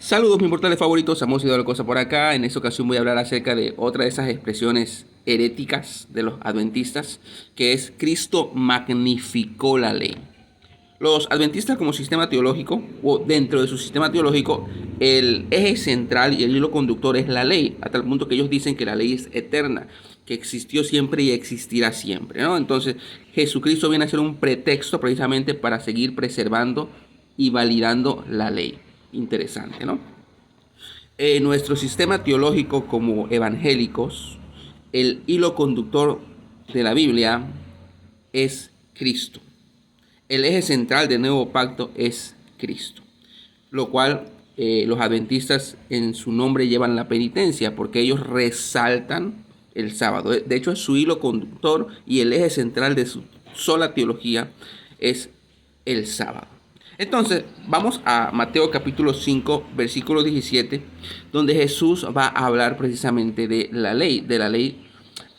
Saludos, mis mortales favoritos. Hemos ido a la cosa por acá. En esta ocasión voy a hablar acerca de otra de esas expresiones heréticas de los adventistas, que es Cristo magnificó la ley. Los adventistas, como sistema teológico, o dentro de su sistema teológico, el eje central y el hilo conductor es la ley, a tal punto que ellos dicen que la ley es eterna, que existió siempre y existirá siempre, ¿no? Entonces, Jesucristo viene a ser un pretexto precisamente para seguir preservando y validando la ley. Interesante, ¿no? En nuestro sistema teológico como evangélicos, el hilo conductor de la Biblia es Cristo. El eje central del nuevo pacto es Cristo, lo cual los adventistas en su nombre llevan la penitencia, porque ellos resaltan el sábado. De hecho, es su hilo conductor y el eje central de su sola teología es el sábado. Entonces, vamos a Mateo capítulo 5, versículo 17, donde Jesús va a hablar precisamente de la ley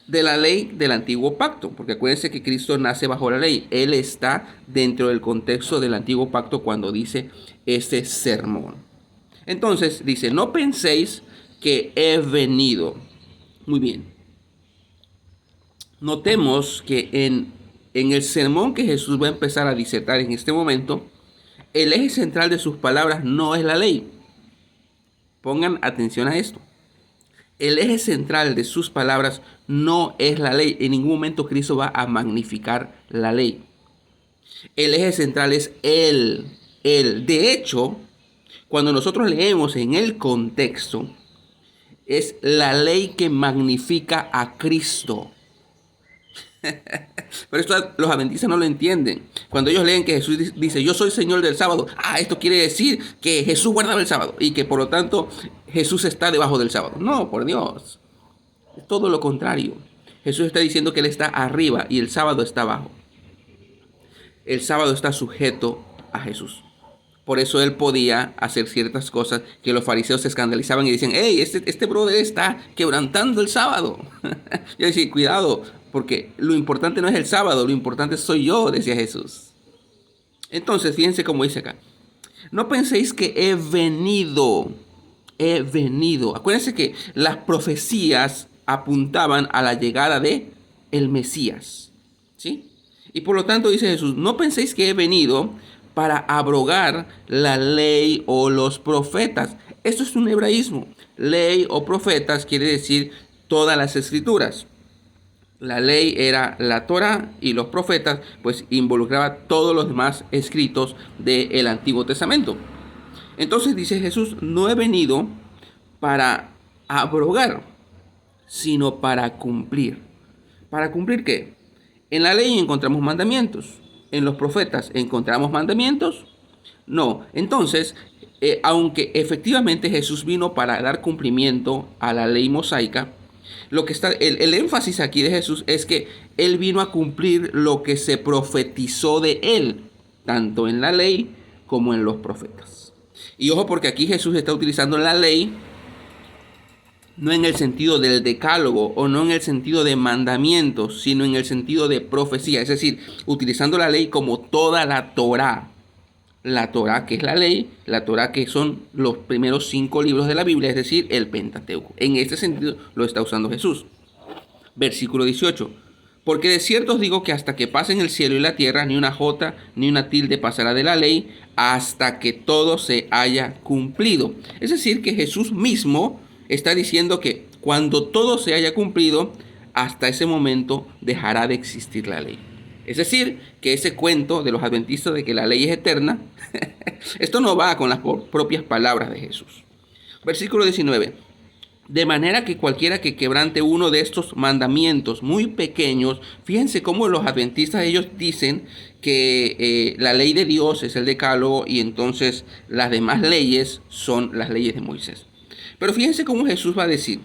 del antiguo pacto, porque acuérdense que Cristo nace bajo la ley. Él está dentro del contexto del antiguo pacto cuando dice este sermón. Entonces dice, no penséis que he venido. Muy bien. Notemos que en el sermón que Jesús va a empezar a disertar en este momento, el eje central de sus palabras no es la ley. Pongan atención a esto. El eje central de sus palabras no es la ley. En ningún momento Cristo va a magnificar la ley. El eje central es Él. De hecho, cuando nosotros leemos en el contexto, es la ley que magnifica a Cristo. Pero esto los adventistas no lo entienden. Cuando ellos leen que Jesús dice, yo soy Señor del sábado, esto quiere decir que Jesús guardaba el sábado y que por lo tanto Jesús está debajo del sábado. No, por Dios. Es todo lo contrario. Jesús está diciendo que Él está arriba y el sábado está abajo. El sábado está sujeto a Jesús. Por eso Él podía hacer ciertas cosas que los fariseos se escandalizaban y decían, hey, este brother está quebrantando el sábado. Yo decía, cuidado, porque lo importante no es el sábado, lo importante soy yo, decía Jesús. Entonces, fíjense cómo dice acá. No penséis que he venido. Acuérdense que las profecías apuntaban a la llegada de el Mesías, ¿sí? Y por lo tanto dice Jesús, no penséis que he venido para abrogar la ley o los profetas. Esto es un hebraísmo. Ley o profetas quiere decir todas las escrituras. La ley era la Torá y los profetas pues involucraba todos los demás escritos del Antiguo Testamento. Entonces dice Jesús, no he venido para abrogar, sino para cumplir. ¿Para cumplir qué? En la ley encontramos mandamientos. ¿En los profetas encontramos mandamientos? No. Entonces, aunque efectivamente Jesús vino para dar cumplimiento a la ley mosaica, lo que está, el énfasis aquí de Jesús es que Él vino a cumplir lo que se profetizó de Él, tanto en la ley como en los profetas. Y ojo, porque aquí Jesús está utilizando la ley no en el sentido del decálogo o no en el sentido de mandamientos, sino en el sentido de profecía. Es decir, utilizando la ley como toda la Torá. La Torá que es la ley, la Torá que son los primeros 5 libros de la Biblia, es decir, el Pentateuco. En este sentido lo está usando Jesús. Versículo 18. Porque de cierto os digo que hasta que pasen el cielo y la tierra, ni una jota ni una tilde pasará de la ley, hasta que todo se haya cumplido. Es decir, que Jesús mismo está diciendo que cuando todo se haya cumplido, hasta ese momento dejará de existir la ley. Es decir, que ese cuento de los adventistas de que la ley es eterna, esto no va con las propias palabras de Jesús. Versículo 19. De manera que cualquiera que quebrante uno de estos mandamientos muy pequeños, fíjense cómo los adventistas ellos dicen que la ley de Dios es el decálogo y entonces las demás leyes son las leyes de Moisés. Pero fíjense cómo Jesús va a decir,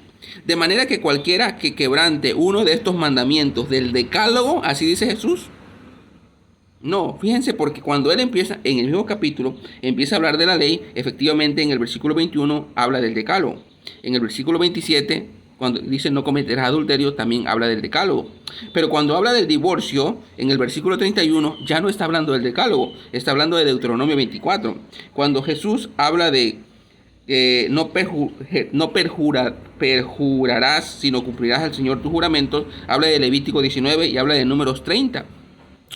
de manera que cualquiera que quebrante uno de estos mandamientos del decálogo, así dice Jesús. No, fíjense, porque cuando él empieza, en el mismo capítulo, empieza a hablar de la ley, efectivamente en el versículo 21 habla del decálogo. En el versículo 27, cuando dice no cometerás adulterio, también habla del decálogo. Pero cuando habla del divorcio, en el versículo 31, ya no está hablando del decálogo, está hablando de Deuteronomio 24. Cuando Jesús habla de perjurarás, sino cumplirás al Señor tus juramentos. Habla de Levítico 19 y habla de Números 30.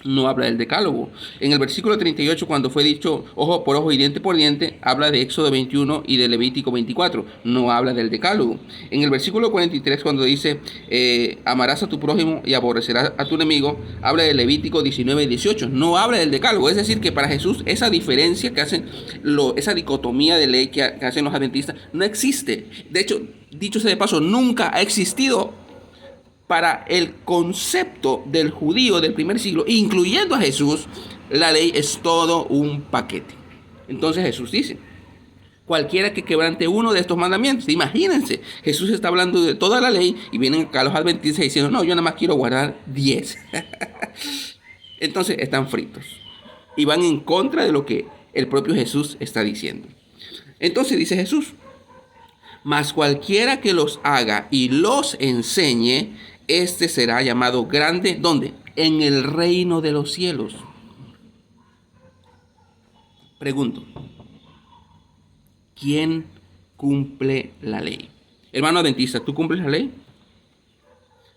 No habla del decálogo. En el versículo 38, cuando fue dicho ojo por ojo y diente por diente, habla de Éxodo 21 y de Levítico 24. No habla del decálogo. En el versículo 43, cuando dice amarás a tu prójimo y aborrecerás a tu enemigo, habla de Levítico 19 y 18. No habla del decálogo. Es decir, que para Jesús esa diferencia que hacen, esa dicotomía de ley que hacen los adventistas, no existe. De hecho, dicho sea de paso, nunca ha existido. Para el concepto del judío del primer siglo, incluyendo a Jesús, la ley es todo un paquete. Entonces Jesús dice, cualquiera que quebrante uno de estos mandamientos, imagínense, Jesús está hablando de toda la ley y vienen acá los adventistas diciendo, no, yo nada más quiero guardar 10. Entonces están fritos y van en contra de lo que el propio Jesús está diciendo. Entonces dice Jesús, mas cualquiera que los haga y los enseñe, este será llamado grande. ¿Dónde? En el reino de los cielos. Pregunto, ¿quién cumple la ley? Hermano adventista, ¿tú cumples la ley?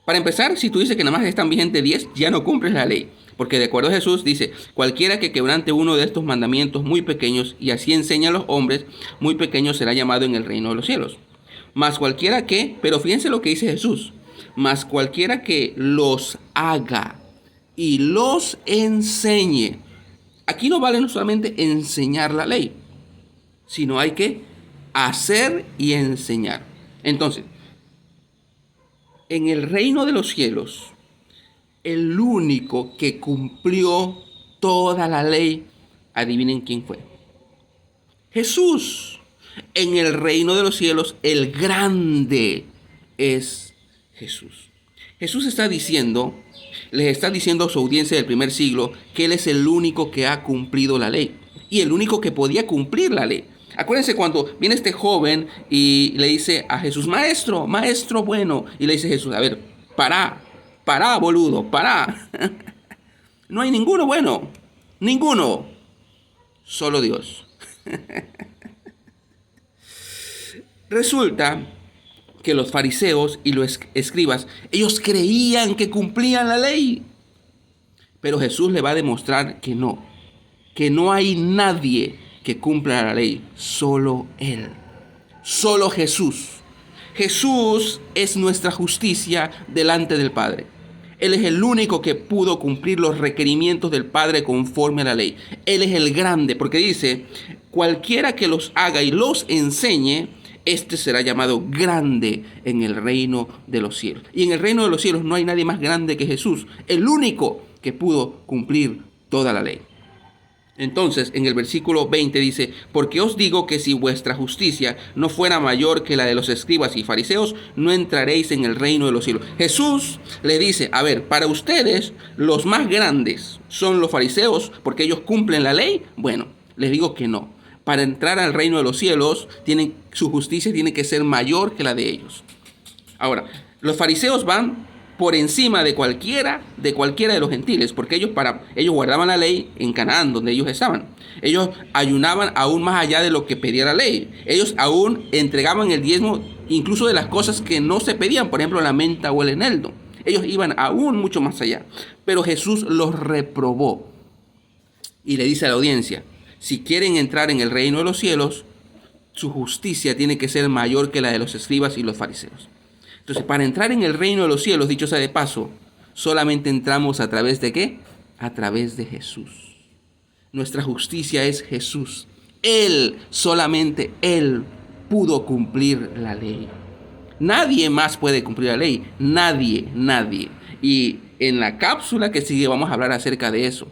Para empezar, si tú dices que nada más están vigentes 10, ya no cumples la ley. Porque de acuerdo a Jesús dice, cualquiera que quebrante uno de estos mandamientos muy pequeños y así enseña a los hombres, muy pequeño será llamado en el reino de los cielos. Mas cualquiera que, pero fíjense lo que dice Jesús, mas cualquiera que los haga y los enseñe. Aquí no vale no solamente enseñar la ley, sino hay que hacer y enseñar. Entonces, en el reino de los cielos, el único que cumplió toda la ley, adivinen quién fue. Jesús. En el reino de los cielos, el grande es Jesús. Jesús está diciendo, les está diciendo a su audiencia del primer siglo que Él es el único que ha cumplido la ley y el único que podía cumplir la ley. Acuérdense cuando viene este joven y le dice a Jesús, maestro, maestro bueno, y le dice Jesús, a ver, pará, boludo, pará. No hay ninguno bueno, ninguno, solo Dios. Resulta que los fariseos y los escribas, ellos creían que cumplían la ley. Pero Jesús le va a demostrar que no hay nadie que cumpla la ley, solo Él, solo Jesús. Jesús es nuestra justicia delante del Padre. Él es el único que pudo cumplir los requerimientos del Padre conforme a la ley. Él es el grande, porque dice, cualquiera que los haga y los enseñe, este será llamado grande en el reino de los cielos. Y en el reino de los cielos no hay nadie más grande que Jesús, el único que pudo cumplir toda la ley. Entonces, en el versículo 20 dice, porque os digo que si vuestra justicia no fuera mayor que la de los escribas y fariseos, no entraréis en el reino de los cielos. Jesús le dice, a ver, para ustedes los más grandes son los fariseos porque ellos cumplen la ley. Bueno, les digo que no. Para entrar al reino de los cielos, su justicia tiene que ser mayor que la de ellos. Ahora, los fariseos van por encima de cualquiera de los gentiles, porque ellos guardaban la ley en Canaán, donde ellos estaban. Ellos ayunaban aún más allá de lo que pedía la ley. Ellos aún entregaban el diezmo incluso de las cosas que no se pedían, por ejemplo, la menta o el eneldo. Ellos iban aún mucho más allá. Pero Jesús los reprobó y le dice a la audiencia, si quieren entrar en el reino de los cielos, su justicia tiene que ser mayor que la de los escribas y los fariseos. Entonces, para entrar en el reino de los cielos, dicho sea de paso, solamente entramos a través de ¿qué? A través de Jesús. Nuestra justicia es Jesús. Él, solamente Él pudo cumplir la ley. Nadie más puede cumplir la ley. Nadie. Y en la cápsula que sigue vamos a hablar acerca de eso,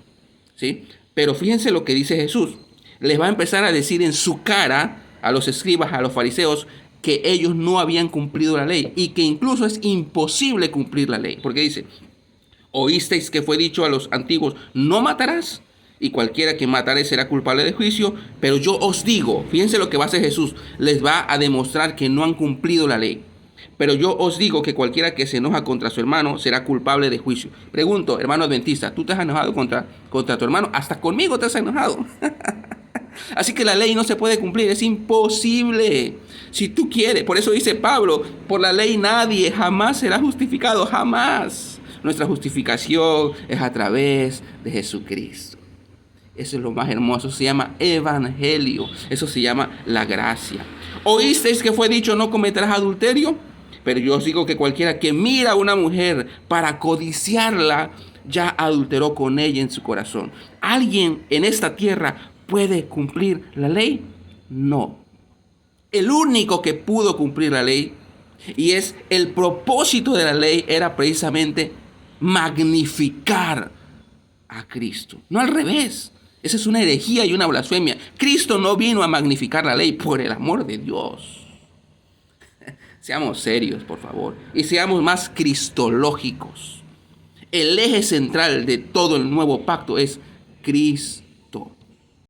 ¿sí? Pero fíjense lo que dice Jesús. Les va a empezar a decir en su cara a los escribas, a los fariseos, que ellos no habían cumplido la ley y que incluso es imposible cumplir la ley. Porque dice, oísteis que fue dicho a los antiguos, no matarás, y cualquiera que matare será culpable de juicio, pero yo os digo, fíjense lo que va a hacer Jesús, les va a demostrar que no han cumplido la ley. Pero yo os digo que cualquiera que se enoja contra su hermano será culpable de juicio. Pregunto, hermano adventista, ¿tú te has enojado contra tu hermano? Hasta conmigo te has enojado. Así que la ley no se puede cumplir, es imposible. Si tú quieres, por eso dice Pablo, por la ley nadie jamás será justificado, jamás. Nuestra justificación es a través de Jesucristo. Eso es lo más hermoso, se llama evangelio, eso se llama la gracia. ¿Oísteis que fue dicho no cometerás adulterio? Pero yo os digo que cualquiera que mira a una mujer para codiciarla, ya adulteró con ella en su corazón. ¿Alguien en esta tierra puede cumplir la ley? No. El único que pudo cumplir la ley, y es el propósito de la ley, era precisamente magnificar a Cristo. No al revés. Esa es una herejía y una blasfemia. Cristo no vino a magnificar la ley, por el amor de Dios. Seamos serios, por favor, y seamos más cristológicos. El eje central de todo el nuevo pacto es Cristo.